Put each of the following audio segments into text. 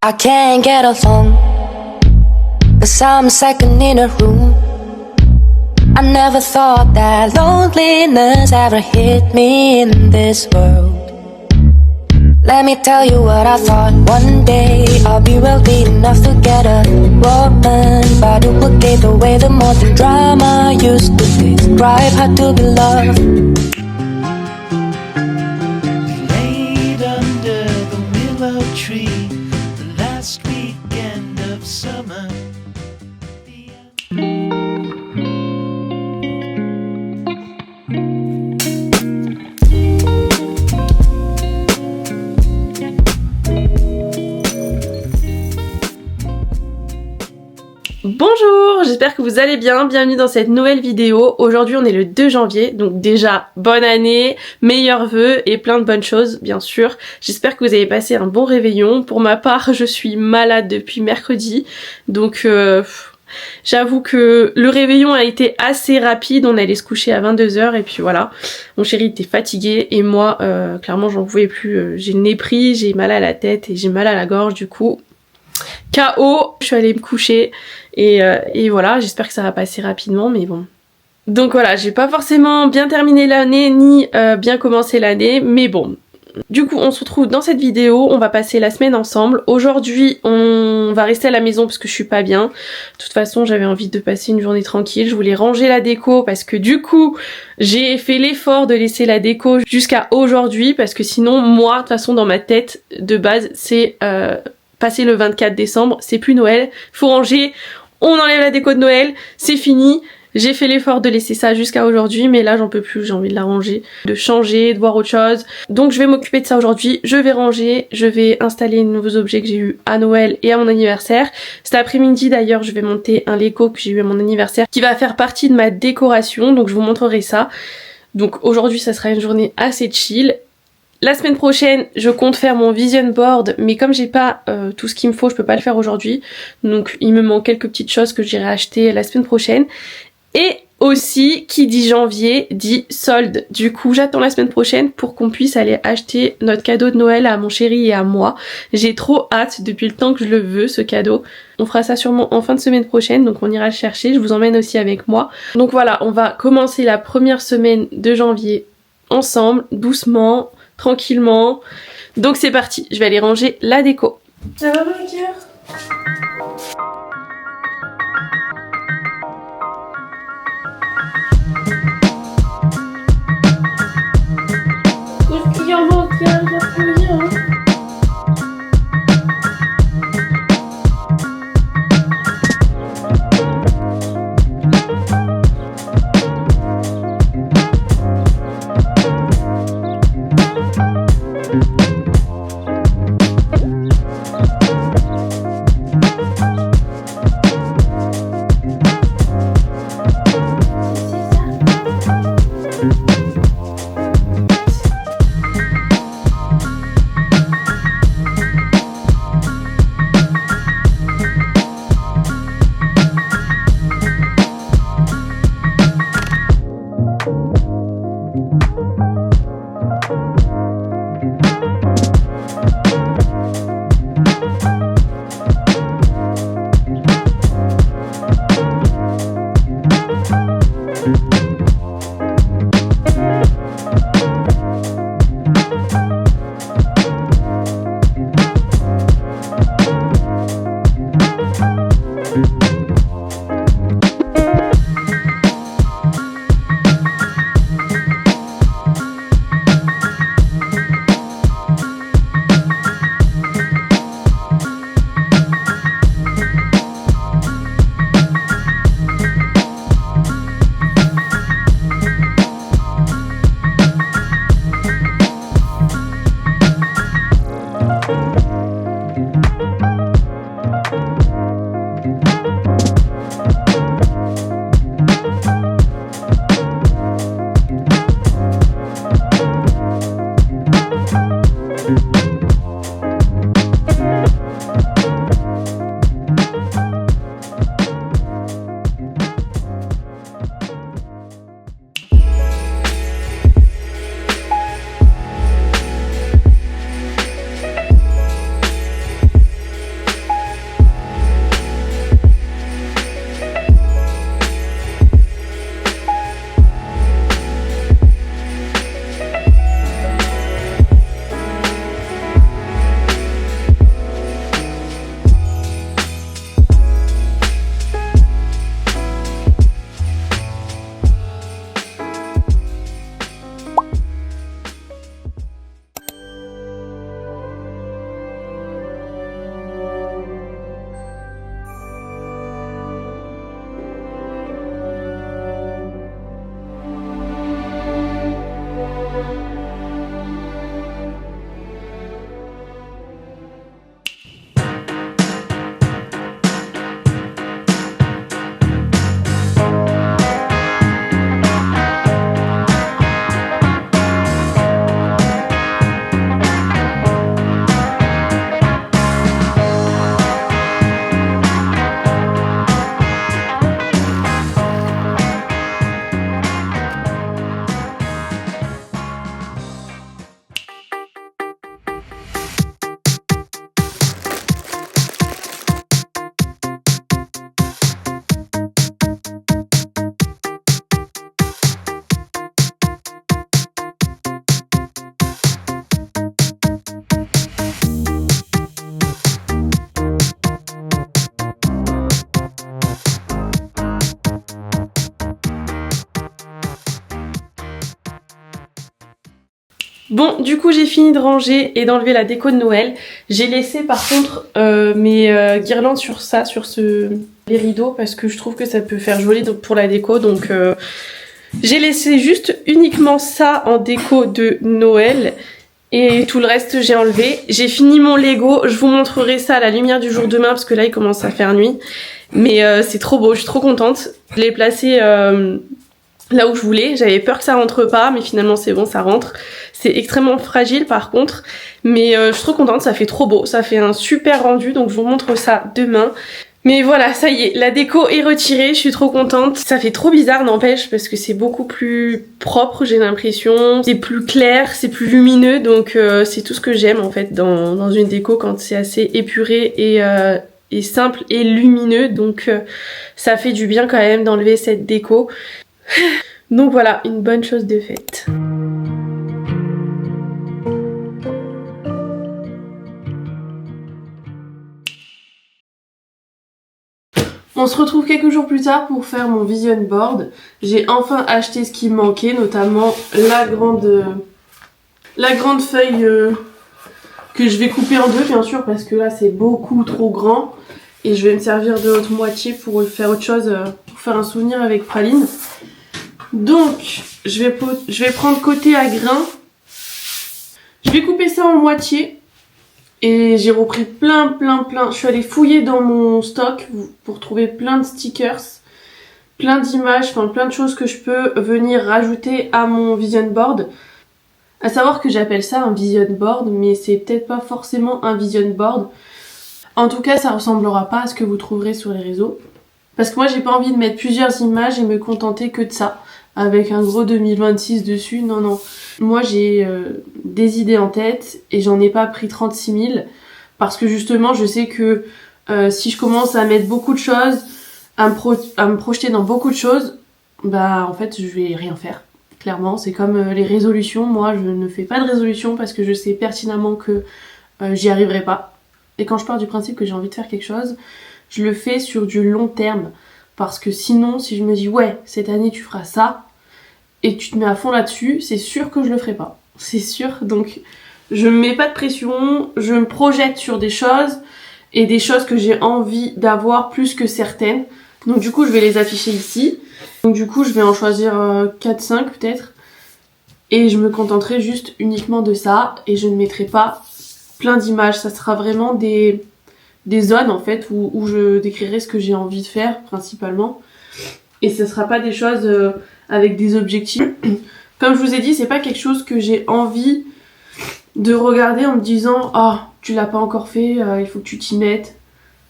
I can't get along, 'cause I'm second in a room. I never thought that loneliness ever hit me in this world. Let me tell you what I thought. One day I'll be wealthy enough to get a woman, but duplicate the way the modern drama used to describe how to be loved. Laid under the willow tree, the last weekend of summer. Bonjour, j'espère que vous allez bien, bienvenue dans cette nouvelle vidéo. Aujourd'hui on est le 2 janvier, donc déjà bonne année, meilleurs vœux et plein de bonnes choses bien sûr. J'espère que vous avez passé un bon réveillon. Pour ma part je suis malade depuis mercredi, donc j'avoue que le réveillon a été assez rapide, on allait se coucher à 22h et puis voilà. Mon chéri était fatigué et moi clairement j'en pouvais plus, j'ai le nez pris, j'ai mal à la tête et j'ai mal à la gorge du coup. KO, je suis allée me coucher et voilà, j'espère que ça va passer rapidement mais bon. Donc voilà, j'ai pas forcément bien terminé l'année ni bien commencé l'année mais bon. Du coup on se retrouve dans cette vidéo, on va passer la semaine ensemble. Aujourd'hui on va rester à la maison parce que je suis pas bien. De toute façon j'avais envie de passer une journée tranquille, je voulais ranger la déco parce que du coup j'ai fait l'effort de laisser la déco jusqu'à aujourd'hui parce que sinon moi de toute façon dans ma tête de base c'est passer le 24 décembre, c'est plus Noël, faut ranger, on enlève la déco de Noël, c'est fini. J'ai fait l'effort de laisser ça jusqu'à aujourd'hui, mais là j'en peux plus, j'ai envie de la ranger, de changer, de voir autre chose. Donc je vais m'occuper de ça aujourd'hui, je vais ranger, je vais installer les nouveaux objets que j'ai eu à Noël et à mon anniversaire. Cet après-midi d'ailleurs je vais monter un Lego que j'ai eu à mon anniversaire qui va faire partie de ma décoration, donc je vous montrerai ça. Donc aujourd'hui ça sera une journée assez chill. La semaine prochaine, je compte faire mon vision board, mais comme j'ai pas tout ce qu'il me faut, je peux pas le faire aujourd'hui. Donc il me manque quelques petites choses que j'irai acheter la semaine prochaine. Et aussi, qui dit janvier, dit solde. Du coup, j'attends la semaine prochaine pour qu'on puisse aller acheter notre cadeau de Noël à mon chéri et à moi. J'ai trop hâte depuis le temps que je le veux, ce cadeau. On fera ça sûrement en fin de semaine prochaine, donc on ira le chercher. Je vous emmène aussi avec moi. Donc voilà, on va commencer la première semaine de janvier ensemble, doucement, tranquillement. Donc c'est parti, je vais aller ranger la déco. Ça va mon cœur ? Bon, du coup j'ai fini de ranger et d'enlever la déco de Noël. J'ai laissé par contre mes guirlandes sur les rideaux parce que je trouve que ça peut faire joli pour la déco. Donc j'ai laissé juste uniquement ça en déco de Noël. Et tout le reste j'ai enlevé. J'ai fini mon Lego, je vous montrerai ça à la lumière du jour demain parce que là il commence à faire nuit. Mais c'est trop beau, je suis trop contente. Je l'ai placé là où je voulais. J'avais peur que ça rentre pas, mais finalement c'est bon, ça rentre. C'est extrêmement fragile par contre. Mais je suis trop contente, ça fait trop beau. Ça fait un super rendu, donc je vous montre ça demain. Mais voilà, ça y est, la déco est retirée, je suis trop contente. Ça fait trop bizarre, n'empêche, parce que c'est beaucoup plus propre, j'ai l'impression. C'est plus clair, c'est plus lumineux, donc c'est tout ce que j'aime en fait dans une déco quand c'est assez épuré et simple et lumineux. Donc ça fait du bien quand même d'enlever cette déco. Donc voilà, une bonne chose de faite. On se retrouve quelques jours plus tard pour faire mon vision board. J'ai enfin acheté ce qui me manquait, notamment la grande feuille que je vais couper en deux bien sûr parce que là c'est beaucoup trop grand et je vais me servir de l'autre moitié pour faire autre chose, pour faire un souvenir avec praline. Donc je vais prendre côté à grains. Je vais couper ça en moitié. Et j'ai repris plein. Je suis allée fouiller dans mon stock pour trouver plein de stickers, plein d'images, enfin plein de choses que je peux venir rajouter à mon vision board. À savoir que j'appelle ça un vision board, mais c'est peut-être pas forcément un vision board. En tout cas, ça ressemblera pas à ce que vous trouverez sur les réseaux. Parce que moi, j'ai pas envie de mettre plusieurs images et me contenter que de ça. Avec un gros 2026 dessus, non. Moi j'ai des idées en tête et j'en ai pas pris 36 000 parce que justement je sais que si je commence à mettre beaucoup de choses, à me projeter dans beaucoup de choses, bah en fait je vais rien faire. Clairement, c'est comme les résolutions, moi je ne fais pas de résolution parce que je sais pertinemment que j'y arriverai pas. Et quand je pars du principe que j'ai envie de faire quelque chose, je le fais sur du long terme. Parce que sinon, si je me dis ouais, cette année tu feras ça, et que tu te mets à fond là-dessus, c'est sûr que je le ferai pas. C'est sûr, donc je me mets pas de pression, je me projette sur des choses, et des choses que j'ai envie d'avoir plus que certaines. Donc du coup, je vais les afficher ici. Donc du coup, je vais en choisir 4-5 peut-être. Et je me contenterai juste uniquement de ça, et je ne mettrai pas plein d'images. Ça sera vraiment des zones en fait, où je décrirai ce que j'ai envie de faire, principalement. Et ce sera pas des choses... avec des objectifs. Comme je vous ai dit, c'est pas quelque chose que j'ai envie de regarder en me disant ah, tu l'as pas encore fait, il faut que tu t'y mettes.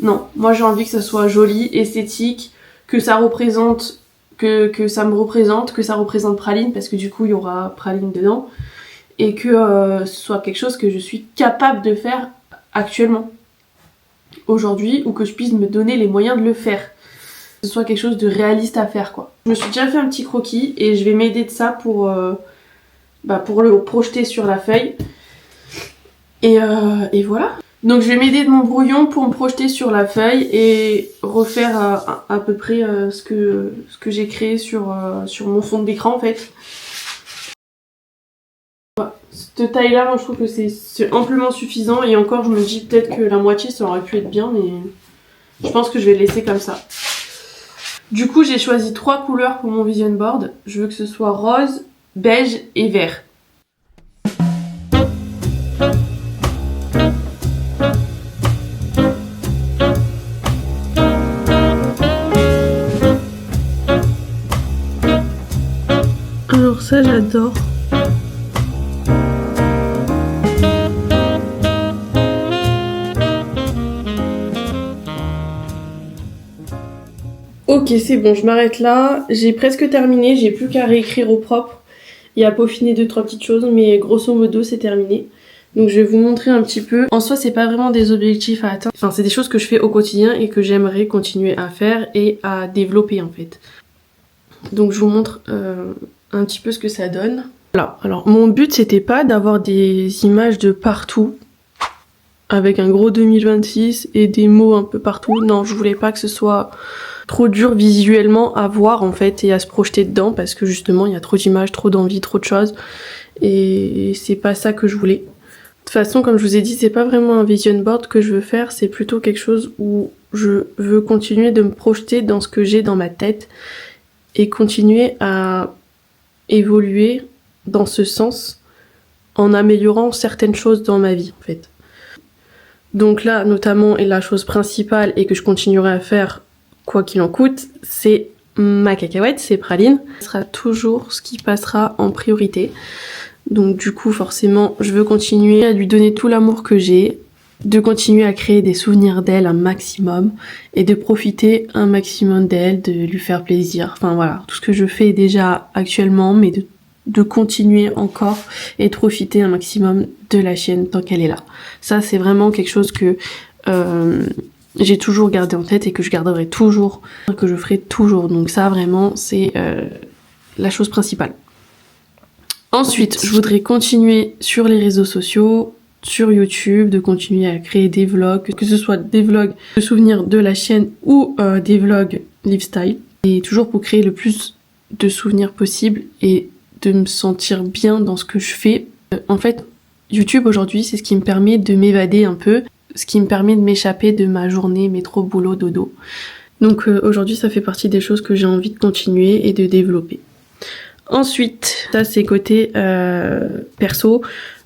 Non, moi j'ai envie que ça soit joli, esthétique, que ça représente que ça me représente, que ça représente Praline parce que du coup il y aura Praline dedans et que ce soit quelque chose que je suis capable de faire actuellement aujourd'hui ou que je puisse me donner les moyens de le faire. Que ce soit quelque chose de réaliste à faire quoi. Je me suis déjà fait un petit croquis et je vais m'aider de ça pour le projeter sur la feuille. Et voilà. Donc je vais m'aider de mon brouillon pour me projeter sur la feuille et refaire à peu près ce que j'ai créé sur mon fond d'écran en fait. Voilà. Cette taille là, moi je trouve que c'est amplement suffisant et encore je me dis peut-être que la moitié ça aurait pu être bien mais je pense que je vais le laisser comme ça. Du coup, j'ai choisi 3 couleurs pour mon vision board. Je veux que ce soit rose, beige et vert. Alors ça, j'adore. Ok, c'est bon, je m'arrête là. J'ai presque terminé, j'ai plus qu'à réécrire au propre et à peaufiner 2-3 petites choses, mais grosso modo, c'est terminé. Donc je vais vous montrer un petit peu. En soi, c'est pas vraiment des objectifs à atteindre. Enfin, c'est des choses que je fais au quotidien et que j'aimerais continuer à faire et à développer en fait. Donc je vous montre un petit peu ce que ça donne. Voilà, alors mon but c'était pas d'avoir des images de partout avec un gros 2026 et des mots un peu partout. Non, je voulais pas que ce soit trop dur visuellement à voir en fait et à se projeter dedans parce que justement il y a trop d'images, trop d'envie, trop de choses et c'est pas ça que je voulais. De toute façon, comme je vous ai dit, c'est pas vraiment un vision board que je veux faire, c'est plutôt quelque chose où je veux continuer de me projeter dans ce que j'ai dans ma tête et continuer à évoluer dans ce sens en améliorant certaines choses dans ma vie en fait. Donc là, notamment, et la chose principale et que je continuerai à faire quoi qu'il en coûte, c'est ma cacahuète, c'est Praline. Ce sera toujours ce qui passera en priorité. Donc du coup, forcément, je veux continuer à lui donner tout l'amour que j'ai, de continuer à créer des souvenirs d'elle un maximum et de profiter un maximum d'elle, de lui faire plaisir. Enfin voilà, tout ce que je fais déjà actuellement, mais de continuer encore et de profiter un maximum de la chienne tant qu'elle est là. Ça, c'est vraiment quelque chose que j'ai toujours gardé en tête et que je garderai toujours, que je ferai toujours. Donc ça, vraiment, c'est la chose principale. Ensuite, je voudrais continuer sur les réseaux sociaux, sur YouTube, de continuer à créer des vlogs, que ce soit des vlogs de souvenirs de la chaîne ou des vlogs lifestyle. Et toujours pour créer le plus de souvenirs possible et de me sentir bien dans ce que je fais. En fait, YouTube aujourd'hui, c'est ce qui me permet de m'évader un peu, ce qui me permet de m'échapper de ma journée métro, boulot, dodo. Donc aujourd'hui, ça fait partie des choses que j'ai envie de continuer et de développer. Ensuite, ça c'est côté perso.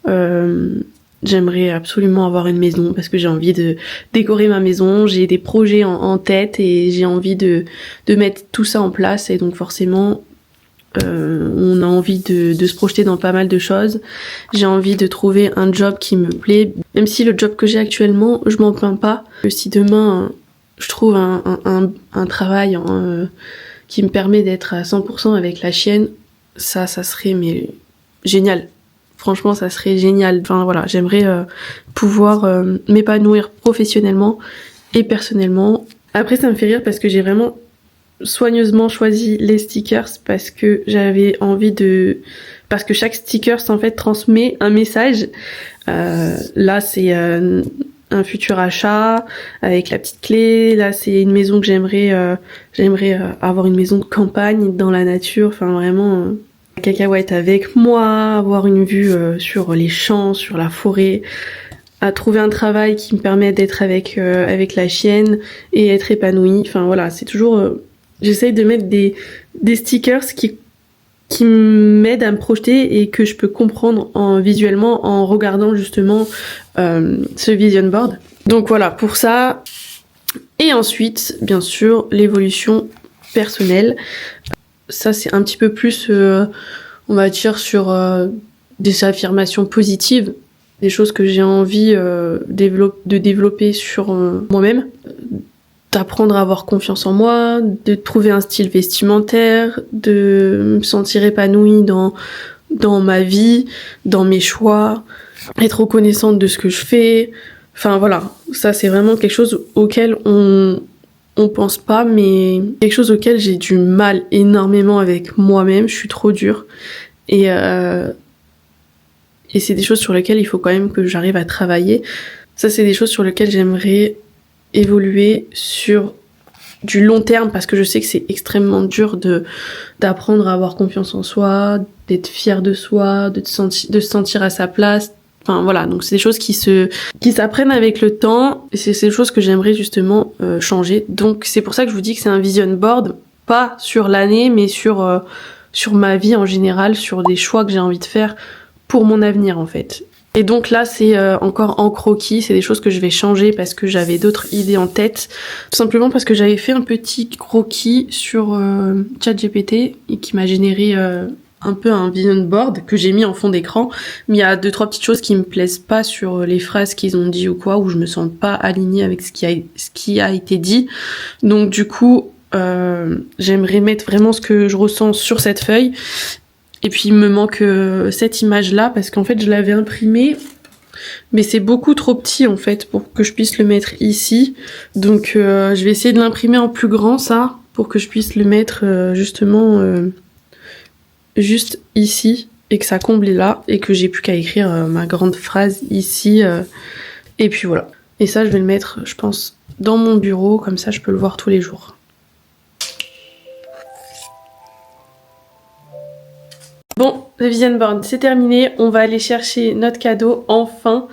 J'aimerais absolument avoir une maison parce que j'ai envie de décorer ma maison, j'ai des projets en tête et j'ai envie de mettre tout ça en place et donc forcément on a envie de se projeter dans pas mal de choses. J'ai envie de trouver un job qui me plaît, même si le job que j'ai actuellement, je m'en plains pas. Si demain je trouve un travail qui me permet d'être à 100% avec la chienne, ça serait mais génial. Franchement, ça serait génial. Enfin voilà, j'aimerais pouvoir m'épanouir professionnellement et personnellement. Après, ça me fait rire parce que j'ai vraiment soigneusement choisi les stickers parce que j'avais envie de... Parce que chaque sticker, en fait, transmet un message. Là, c'est un futur achat avec la petite clé. Là, c'est une maison que j'aimerais avoir une maison de campagne dans la nature. Enfin, vraiment... cacahuète avec moi, avoir une vue sur les champs, sur la forêt, à trouver un travail qui me permet d'être avec la chienne et être épanouie. Enfin voilà, c'est toujours... j'essaye de mettre des stickers qui m'aident à me projeter et que je peux comprendre visuellement en regardant justement ce vision board. Donc voilà, pour ça. Et ensuite, bien sûr, l'évolution personnelle. Ça, c'est un petit peu plus, on va dire, sur des affirmations positives, des choses que j'ai envie de développer sur moi-même, d'apprendre à avoir confiance en moi, de trouver un style vestimentaire, de me sentir épanouie dans ma vie, dans mes choix, être reconnaissante de ce que je fais. Enfin voilà, ça c'est vraiment quelque chose auquel on pense pas, mais quelque chose auquel j'ai du mal énormément avec moi-même. Je suis trop dure et c'est des choses sur lesquelles il faut quand même que j'arrive à travailler. Ça, c'est des choses sur lesquelles j'aimerais évoluer sur du long terme parce que je sais que c'est extrêmement dur d'apprendre à avoir confiance en soi, d'être fier de soi, de se sentir à sa place. Enfin voilà, donc c'est des choses qui s'apprennent avec le temps et c'est des choses que j'aimerais justement changer. Donc c'est pour ça que je vous dis que c'est un vision board, pas sur l'année mais sur ma vie en général, sur des choix que j'ai envie de faire pour mon avenir en fait. Et donc là c'est encore en croquis, c'est des choses que je vais changer parce que j'avais d'autres idées en tête, tout simplement parce que j'avais fait un petit croquis sur ChatGPT et qui m'a généré un peu un vision board que j'ai mis en fond d'écran, mais il y a 2-3 petites choses qui me plaisent pas sur les phrases qu'ils ont dit ou quoi, où je me sens pas alignée avec ce qui a été dit. Donc du coup, j'aimerais mettre vraiment ce que je ressens sur cette feuille. Et puis il me manque cette image-là parce qu'en fait je l'avais imprimée, mais c'est beaucoup trop petit en fait pour que je puisse le mettre ici. Donc je vais essayer de l'imprimer en plus grand ça, pour que je puisse le mettre justement juste ici et que ça comble là et que j'ai plus qu'à écrire ma grande phrase ici et puis voilà. Et ça je vais le mettre je pense dans mon bureau, comme ça je peux le voir tous les jours. Bon, le vision board c'est terminé, on va aller chercher notre cadeau enfin.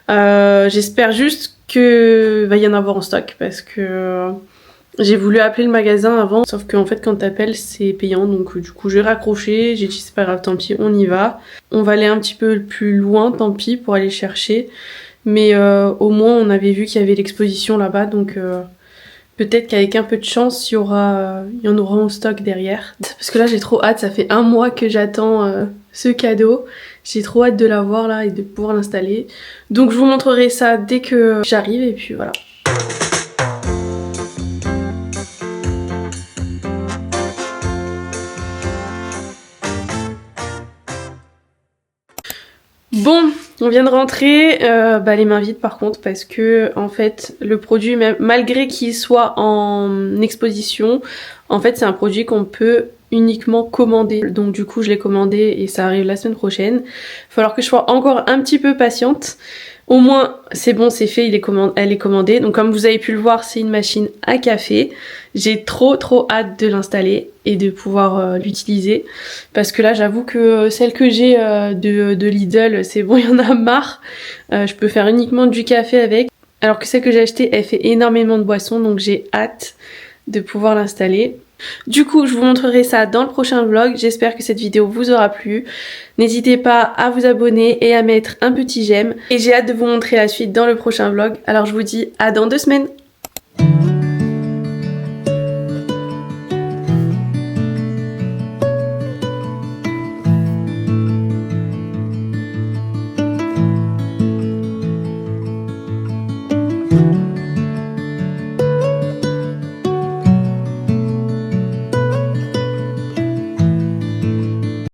J'espère juste que va y en avoir en stock parce que j'ai voulu appeler le magasin avant, sauf qu'en fait quand t'appelles c'est payant, donc du coup j'ai raccroché, j'ai dit c'est pas grave, tant pis, on y va. On va aller un petit peu plus loin, tant pis, pour aller chercher. Mais au moins on avait vu qu'il y avait l'exposition là-bas, donc peut-être qu'avec un peu de chance, il y en aura en stock derrière. Parce que là j'ai trop hâte, ça fait 1 mois que j'attends ce cadeau. J'ai trop hâte de l'avoir là et de pouvoir l'installer. Donc je vous montrerai ça dès que j'arrive et puis voilà. Bon, on vient de rentrer, les mains vides par contre parce que en fait le produit, même malgré qu'il soit en exposition, en fait c'est un produit qu'on peut uniquement commander. Donc du coup je l'ai commandé et ça arrive la semaine prochaine. Il va falloir que je sois encore un petit peu patiente. Au moins c'est bon, c'est fait, elle est commandée. Donc comme vous avez pu le voir, c'est une machine à café. J'ai trop hâte de l'installer et de pouvoir l'utiliser. Parce que là j'avoue que celle que j'ai de Lidl, c'est bon, il y en a marre. Je peux faire uniquement du café avec. Alors que celle que j'ai achetée, elle fait énormément de boissons, donc j'ai hâte de pouvoir l'installer. Du coup, je vous montrerai ça dans le prochain vlog. J'espère que cette vidéo vous aura plu. N'hésitez pas à vous abonner et à mettre un petit j'aime. Et j'ai hâte de vous montrer la suite dans le prochain vlog. Alors je vous dis à dans 2 semaines. Thank